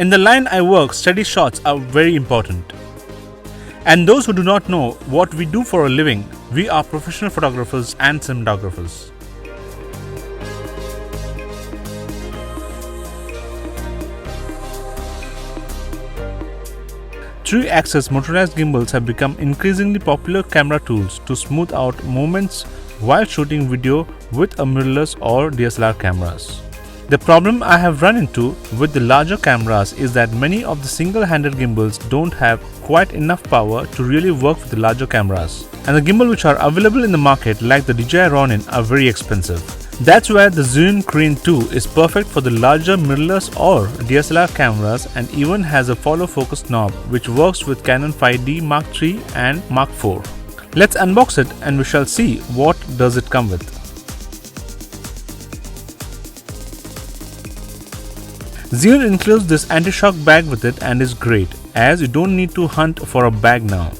In the line I work, steady shots are very important. And those who do not know what we do for a living, we are professional photographers and cinematographers. Three-axis motorized gimbals have become increasingly popular camera tools to smooth out movements while shooting video with a mirrorless or DSLR cameras. The problem I have run into with the larger cameras is that many of the single-handed gimbals don't have quite enough power to really work with the larger cameras. And the gimbals which are available in the market like the DJI Ronin are very expensive. That's where the Zhiyun Crane 2 is perfect for the larger mirrorless or DSLR cameras and even has a follow focus knob which works with Canon 5D Mark III and Mark IV. Let's unbox it and we shall see what does it come with. Zhiyun includes this anti-shock bag with it and is great as you don't need to hunt for a bag now.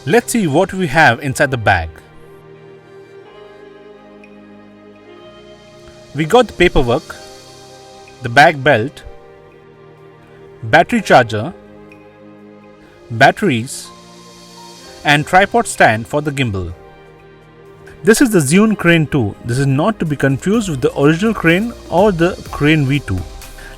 Let's see what we have inside the bag. We got the paperwork, the bag belt, battery charger, batteries, and tripod stand for the gimbal. This is the Zhiyun Crane 2. This is not to be confused with the original Crane or the Crane V2.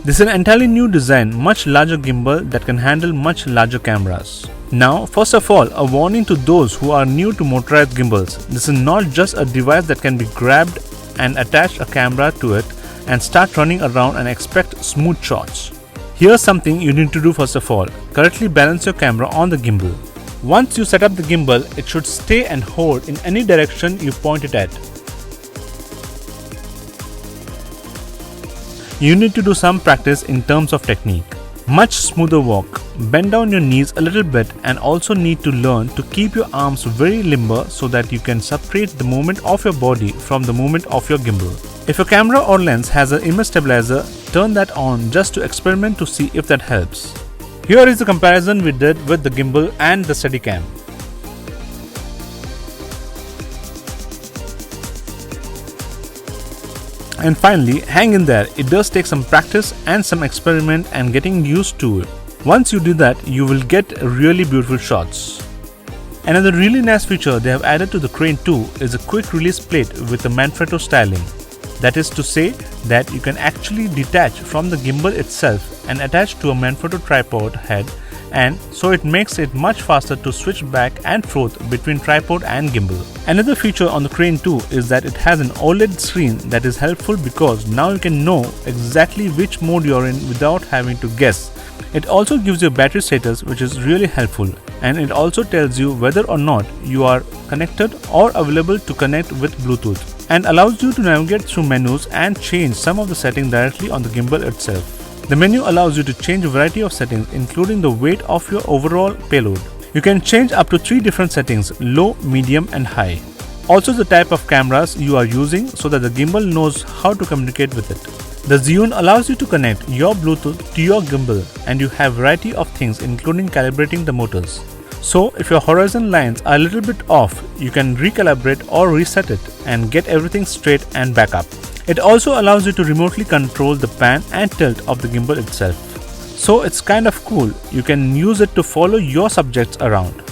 This is an entirely new design, much larger gimbal that can handle much larger cameras. Now, first of all, a warning to those who are new to motorized gimbals. This is not just a device that can be grabbed and attach a camera to it and start running around and expect smooth shots. Here's something you need to do first of all. Correctly balance your camera on the gimbal. Once you set up the gimbal, it should stay and hold in any direction you point it at. You need to do some practice in terms of technique. Much smoother walk. Bend down your knees a little bit and also need to learn to keep your arms very limber so that you can separate the movement of your body from the movement of your gimbal. If your camera or lens has an image stabilizer, turn that on just to experiment to see if that helps. Here is the comparison we did with the gimbal and the Steadicam. And finally, hang in there. It does take some practice and some experiment and getting used to it. Once you do that, you will get really beautiful shots. Another really nice feature they have added to the Crane 2 is a quick release plate with a Manfrotto styling. That is to say that you can actually detach from the gimbal itself and attach to a Manfrotto tripod head, and so it makes it much faster to switch back and forth between tripod and gimbal. Another feature on the Crane 2 is that it has an OLED screen that is helpful because now you can know exactly which mode you are in without having to guess. It also gives you battery status, which is really helpful, and it also tells you whether or not you are connected or available to connect with Bluetooth, and allows you to navigate through menus and change some of the settings directly on the gimbal itself. The menu allows you to change a variety of settings, including the weight of your overall payload. You can change up to 3 different settings: low, medium and high. Also the type of cameras you are using so that the gimbal knows how to communicate with it. The Zhiyun allows you to connect your Bluetooth to your gimbal, and you have a variety of things including calibrating the motors. So if your horizon lines are a little bit off, you can recalibrate or reset it and get everything straight and back up. It also allows you to remotely control the pan and tilt of the gimbal itself. So it's kind of cool. You can use it to follow your subjects around.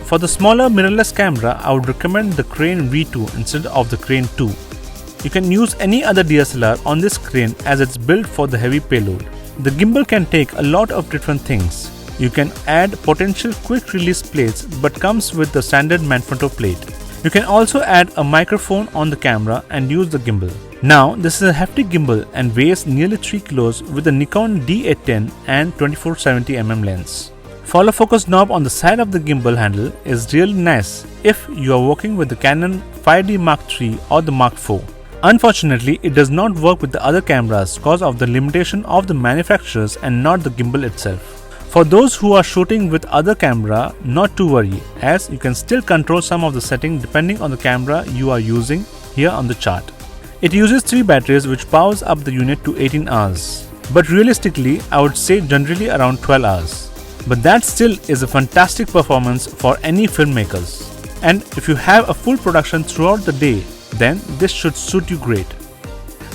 For the smaller mirrorless camera, I would recommend the Crane V2 instead of the Crane 2. You can use any other DSLR on this crane as it's built for the heavy payload. The gimbal can take a lot of different things. You can add potential quick release plates but comes with the standard Manfrotto plate. You can also add a microphone on the camera and use the gimbal. Now this is a hefty gimbal and weighs nearly 3 kg with a Nikon D810 and 24-70mm lens. Follow focus knob on the side of the gimbal handle is really nice if you are working with the Canon 5D Mark III or the Mark IV. Unfortunately, it does not work with the other cameras because of the limitation of the manufacturers and not the gimbal itself. For those who are shooting with other camera, not to worry, as you can still control some of the settings depending on the camera you are using here on the chart. It uses 3 batteries which powers up the unit to 18 hours. But realistically, I would say generally around 12 hours. But that still is a fantastic performance for any filmmakers. And if you have a full production throughout the day, then this should suit you great.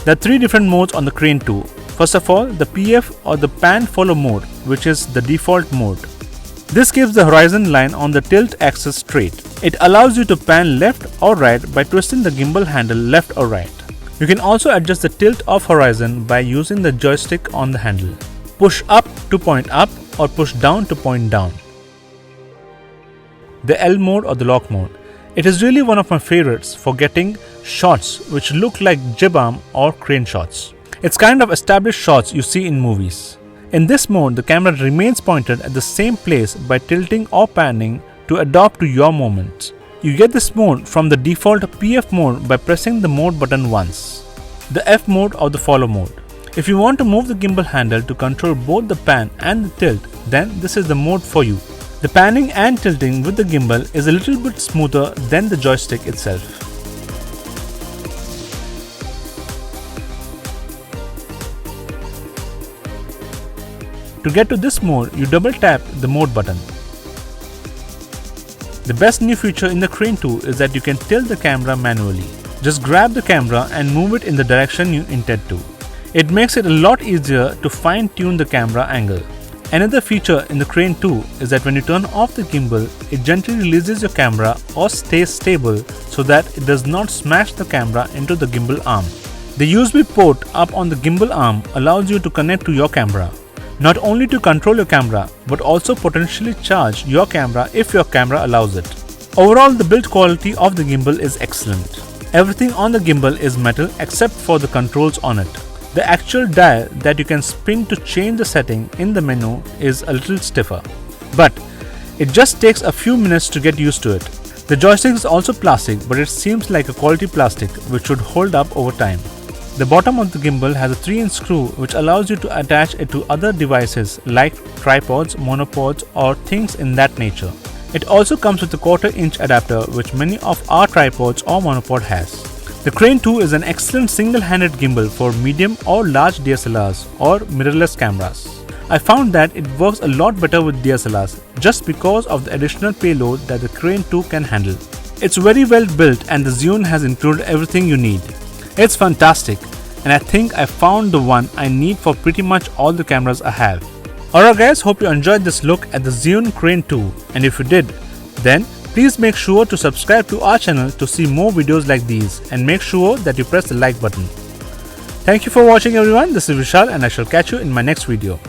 There are 3 different modes on the Crane 2. First of all, the PF or the pan follow mode, which is the default mode. This keeps the horizon line on the tilt axis straight. It allows you to pan left or right by twisting the gimbal handle left or right. You can also adjust the tilt of horizon by using the joystick on the handle. Push up to point up or push down to point down. The L mode or the lock mode. It is really one of my favorites for getting shots which look like jib arm or crane shots. It's kind of established shots you see in movies. In this mode, the camera remains pointed at the same place by tilting or panning to adapt to your movements. You get this mode from the default PF mode by pressing the mode button once. The F mode or the follow mode. If you want to move the gimbal handle to control both the pan and the tilt, then this is the mode for you. The panning and tilting with the gimbal is a little bit smoother than the joystick itself. To get to this mode, you double tap the mode button. The best new feature in the Crane 2 is that you can tilt the camera manually. Just grab the camera and move it in the direction you intend to. It makes it a lot easier to fine-tune the camera angle. Another feature in the Crane 2 is that when you turn off the gimbal, it gently releases your camera or stays stable so that it does not smash the camera into the gimbal arm. The USB port up on the gimbal arm allows you to connect to your camera, not only to control your camera but also potentially charge your camera if your camera allows it. Overall, the build quality of the gimbal is excellent. Everything on the gimbal is metal except for the controls on it. The actual dial that you can spin to change the setting in the menu is a little stiffer, but it just takes a few minutes to get used to it. The joystick is also plastic, but it seems like a quality plastic which should hold up over time. The bottom of the gimbal has a 3-inch screw which allows you to attach it to other devices like tripods, monopods or things in that nature. It also comes with a 1/4-inch adapter which many of our tripods or monopod has. The Crane 2 is an excellent single-handed gimbal for medium or large DSLRs or mirrorless cameras. I found that it works a lot better with DSLRs just because of the additional payload that the Crane 2 can handle. It's very well built and the Zhiyun has included everything you need. It's fantastic, and I think I found the one I need for pretty much all the cameras I have. Alright guys, hope you enjoyed this look at the Zhiyun Crane 2, and if you did, then please make sure to subscribe to our channel to see more videos like these, and make sure that you press the like button. Thank you for watching everyone. This is Vishal and I shall catch you in my next video.